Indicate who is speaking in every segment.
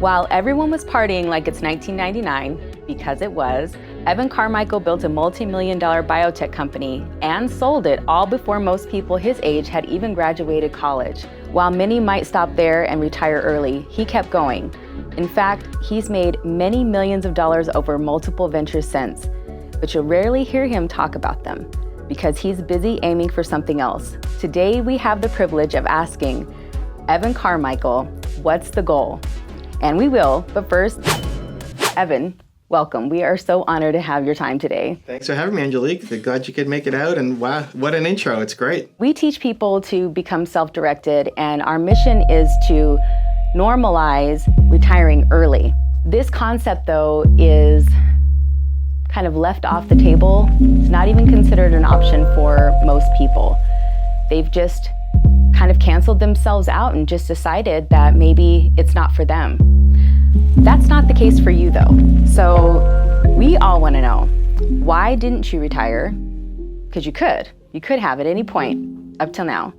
Speaker 1: While everyone was partying like it's 1999, because it was, Evan Carmichael built a multi-million-dollar biotech company and sold it all before most people his age had even graduated college. While many might stop there and retire early, he kept going. In fact, he's made many millions of dollars over multiple ventures since, but you'll rarely hear him talk about them because he's busy aiming for something else. Today, we have the privilege of asking Evan Carmichael, what's the goal? And we will, but first, Evan, welcome. We are so honored to have your time today.
Speaker 2: Thanks for having me, Angelique. Glad you could make it out, and wow, what an intro. It's great.
Speaker 1: We teach people to become self-directed, and our mission is to normalize retiring early. This concept, though, is kind of left off the table. It's not even considered an option for most people. They've just kind of canceled themselves out and just decided that maybe it's not for them. That's not the case for you, though. So we all want to know, why didn't you retire? Because you could. You could have at any point up till now.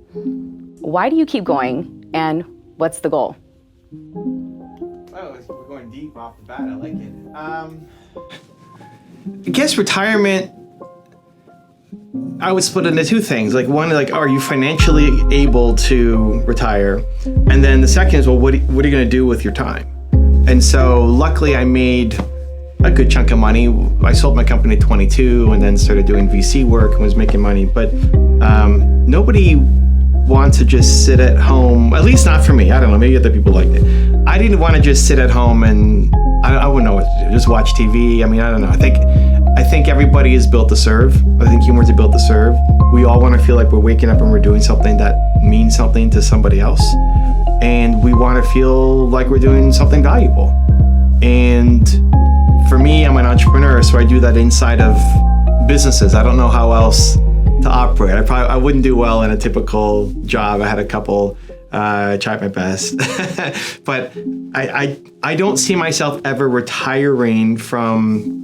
Speaker 1: Why do you keep going, and what's the goal?
Speaker 2: Oh, we're going deep off the bat. I like it. I guess retirement, I would split into two things. Like one, like, are you financially able to retire? And then the second is, well, what are you going to do with your time? And so luckily I made a good chunk of money. I sold my company at 22 and then started doing VC work and was making money. But nobody wants to just sit at home, at least not for me. I don't know, maybe other people liked it. I didn't want to just sit at home and I wouldn't know what to do, just watch TV. I mean, I don't know. I think everybody is built to serve. I think humans are built to serve. We all want to feel like we're waking up and we're doing something that means something to somebody else. And we want to feel like we're doing something valuable. And for me, I'm an entrepreneur, so I do that inside of businesses. I don't know how else to operate. I wouldn't do well in a typical job. I had a couple, tried my best. But I don't see myself ever retiring from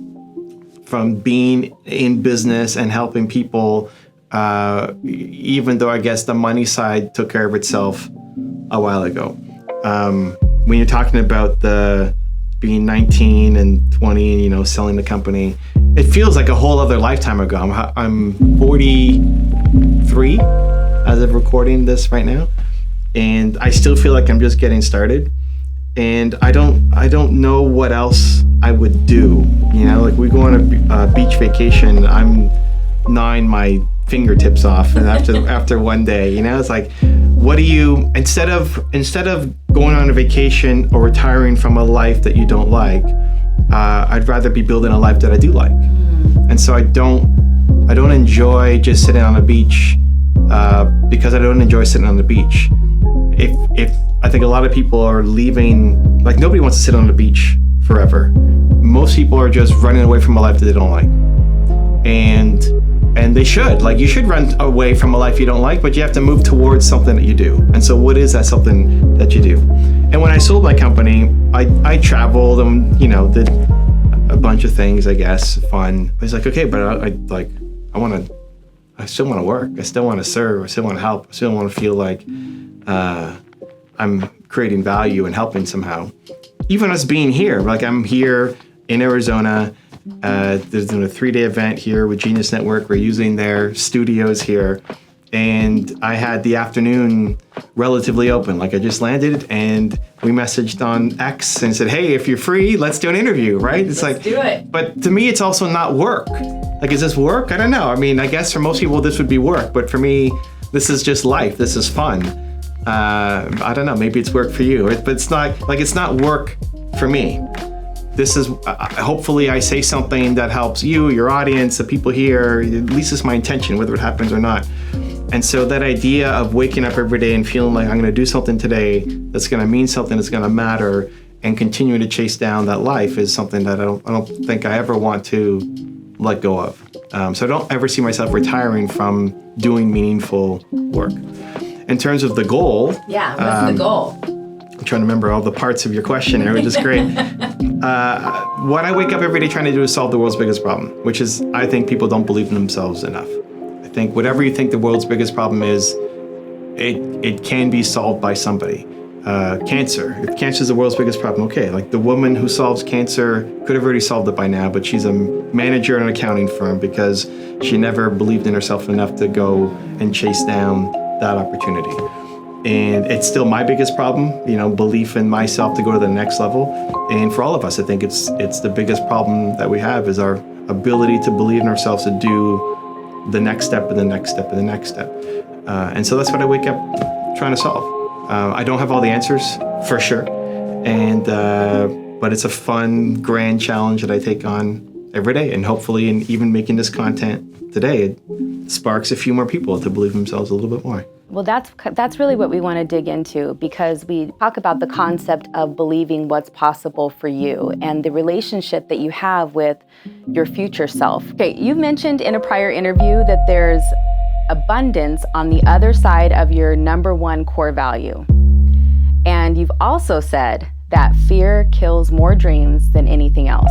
Speaker 2: being in business and helping people, even though I guess the money side took care of itself a while ago. When you're talking about being 19 and 20 and, selling the company, it feels like a whole other lifetime ago. I'm 43 as of recording this right now, and I still feel like I'm just getting started. And I don't know what else I would do. Like we go on a beach vacation, I'm gnawing my fingertips off, and after one day, it's like, what do you instead of going on a vacation or retiring from a life that you don't like, I'd rather be building a life that I do like. And so I don't enjoy just sitting on a beach because I don't enjoy sitting on the beach. If I think a lot of people are leaving, like nobody wants to sit on the beach forever. Most people are just running away from a life that they don't like. And they should. Like, you should run away from a life you don't like, but you have to move towards something that you do. And so what is that something that you do? And when I sold my company, I traveled and, did a bunch of things, I guess, fun. But it's like, okay, but I still want to work. I still want to serve. I still want to help. I still want to feel like I'm creating value and helping somehow. Even us being here, like I'm here in Arizona. There's been a 3-day event here with Genius Network. We're using their studios here. And I had the afternoon relatively open. Like I just landed and we messaged on X and said, hey, if you're free, let's do an interview, right? Let's
Speaker 1: do it.
Speaker 2: But to me, it's also not work. Like, is this work? I don't know. I mean, I guess for most people, this would be work. But for me, this is just life. This is fun. I don't know. Maybe it's work for you. But it's not work for me. This is, hopefully I say something that helps you, your audience, the people here. At least it's my intention, whether it happens or not. And so that idea of waking up every day and feeling like I'm going to do something today that's going to mean something, that's going to matter, and continuing to chase down that life is something that I don't think I ever want to let go of. So I don't ever see myself retiring from doing meaningful work. In terms of the goal.
Speaker 1: Yeah, what's the goal?
Speaker 2: I'm trying to remember all the parts of your question there, which is great. What I wake up every day trying to do is solve the world's biggest problem, which is, I think people don't believe in themselves enough. I think whatever you think the world's biggest problem is, it can be solved by somebody. cancer. If cancer is the world's biggest problem, okay. Like the woman who solves cancer could have already solved it by now, but she's a manager in an accounting firm because she never believed in herself enough to go and chase down that opportunity. And it's still my biggest problem, belief in myself to go to the next level. And for all of us, I think it's the biggest problem that we have is our ability to believe in ourselves to do the next step and the next step and the next step. And so that's what I wake up trying to solve. I don't have all the answers, for sure. But it's a fun, grand challenge that I take on every day. And hopefully, in even making this content today, it sparks a few more people to believe themselves a little bit more.
Speaker 1: Well, that's really what we want to dig into, because we talk about the concept of believing what's possible for you and the relationship that you have with your future self. Okay, you've mentioned in a prior interview that there's abundance on the other side of your number one core value. And you've also said that fear kills more dreams than anything else.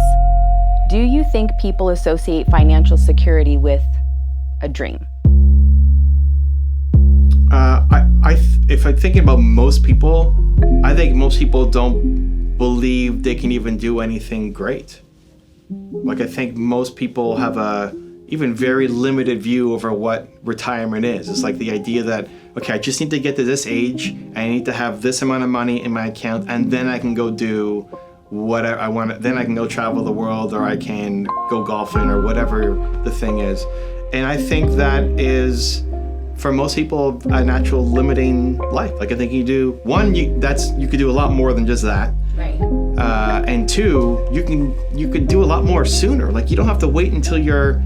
Speaker 1: Do you think people associate financial security with a dream? If I'm thinking about most people, I think most people don't believe they can even do anything great. Like I think most people have a even very limited view over what retirement is. It's like the idea that, okay, I just need to get to this age, I need to have this amount of money in my account, and then I can go do whatever I want. Then I can go travel the world, or I can go golfing, or whatever the thing is. And I think that is, for most people, a natural limiting life. Like I think you could do a lot more than just that. Right. And two, you can do a lot more sooner. Like you don't have to wait until you're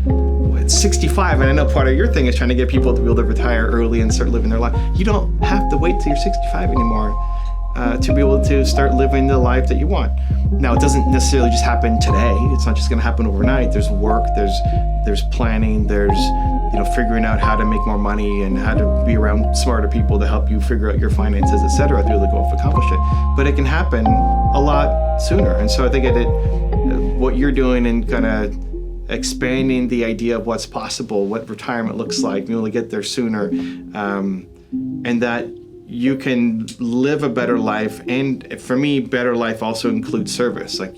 Speaker 1: 65. And I know part of your thing is trying to get people to be able to retire early and start living their life. You don't have to wait till you're 65 anymore to be able to start living the life that you want. Now, it doesn't necessarily just happen today. It's not just going to happen overnight. There's work, there's planning, there's figuring out how to make more money and how to be around smarter people to help you figure out your finances, etc., to be able to go accomplish it. But it can happen a lot sooner. And so I think what you're doing and kind of expanding the idea of what's possible, what retirement looks like, being able to get there sooner, and that you can live a better life. And for me, better life also includes service. Like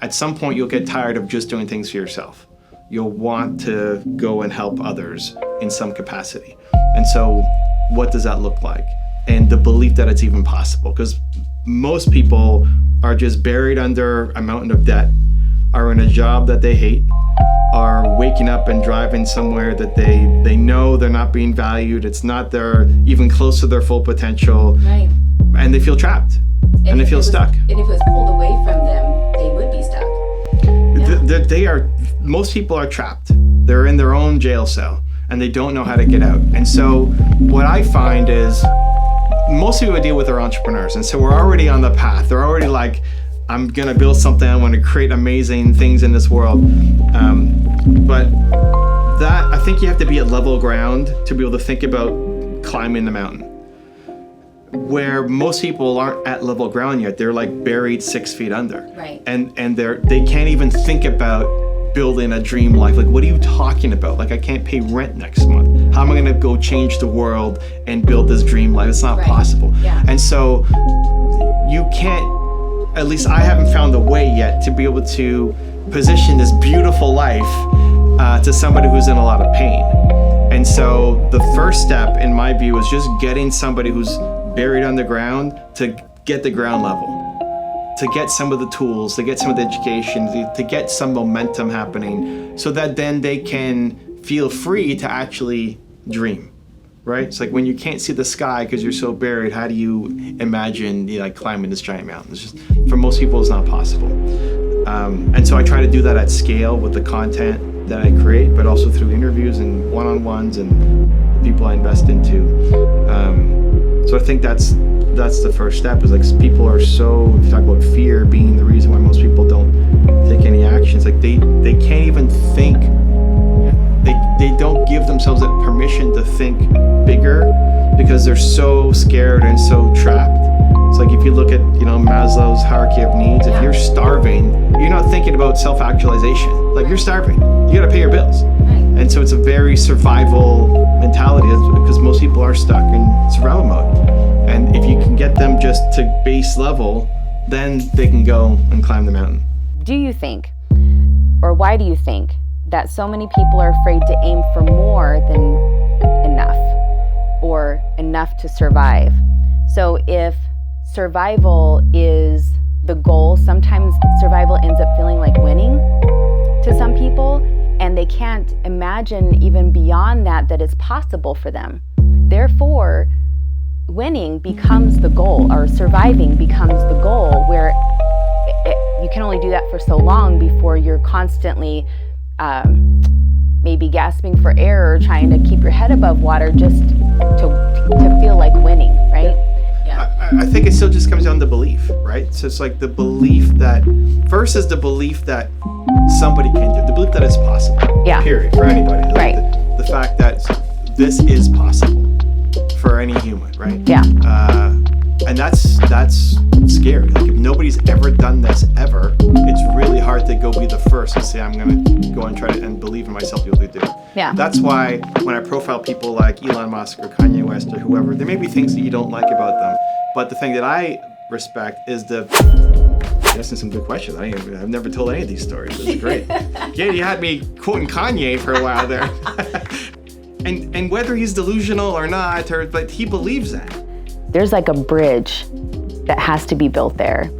Speaker 1: at some point, you'll get tired of just doing things for yourself. You'll want to go and help others in some capacity. And so what does that look like? And the belief that it's even possible. Because most people are just buried under a mountain of debt, are in a job that they hate, are waking up and driving somewhere that they know they're not being valued. It's not even close to their full potential. Right. And they feel trapped. And they feel stuck. And if it was pulled away from them, they would be stuck.
Speaker 2: Yeah. Most people are trapped. They're in their own jail cell and they don't know how to get out. And so what I find is most people deal with are entrepreneurs. And so we're already on the path. They're already like, I'm gonna build something, I wanna create amazing things in this world. But that, I think you have to be at level ground to be able to think about climbing the mountain. Where most people aren't at level ground yet, they're like buried 6 feet under. Right. And they can't even think about building a dream life. Like, what are you talking about? Like, I can't pay rent next month. How am I gonna go change the world and build this dream life? It's not possible. Yeah. And so you can't, at least I haven't found a way yet to be able to position this beautiful life to somebody who's in a lot of pain. And so the first step, in my view, is just getting somebody who's buried underground to get the ground level, to get some of the tools, to get some of the education, to get some momentum happening, so that then they can feel free to actually dream. Right? It's like when you can't see the sky because you're so buried, how do you imagine climbing this giant mountain? It's just, for most people, it's not possible. And so I try to do that at scale with the content that I create, but also through interviews and one-on-ones and the people I invest into. So I think that's the first step, is like people are so, if you talk about fear being the reason why most people don't take any actions, like they can't even think. They don't give themselves that permission to think bigger because they're so scared and so trapped. It's like if you look at Maslow's hierarchy of needs, if you're starving, you're not thinking about self-actualization. Like, you're starving, you gotta pay your bills. And so it's a very survival mentality because most people are stuck in survival mode. And if you can get them just to base level, then they can go and climb the mountain.
Speaker 1: Do you think, or why do you think, that so many people are afraid to aim for more than enough, or enough to survive? So if survival is the goal, sometimes survival ends up feeling like winning to some people, and they can't imagine even beyond that it's possible for them. Therefore, winning becomes the goal, or surviving becomes the goal, where you can only do that for so long before you're constantly maybe gasping for air or trying to keep your head above water just to feel like winning, right?
Speaker 2: Yeah. I think it still just comes down to belief, right? So it's like the belief that, first is the belief that somebody can do it, the belief that it's possible, period, for anybody. Like
Speaker 1: right.
Speaker 2: The fact that this is possible for any human, right?
Speaker 1: Yeah.
Speaker 2: And that's scary. Like if nobody's ever done this ever, it's really hard to go be the first and say, I'm gonna go and try to and believe in myself to be able to do it.
Speaker 1: Yeah.
Speaker 2: That's why when I profile people like Elon Musk or Kanye West or whoever, there may be things that you don't like about them, but the thing that I respect is asking some good questions. I've never told any of these stories. This is great. Yeah, you had me quoting Kanye for a while there. And whether he's delusional or not, but he believes that.
Speaker 1: There's like a bridge that has to be built there.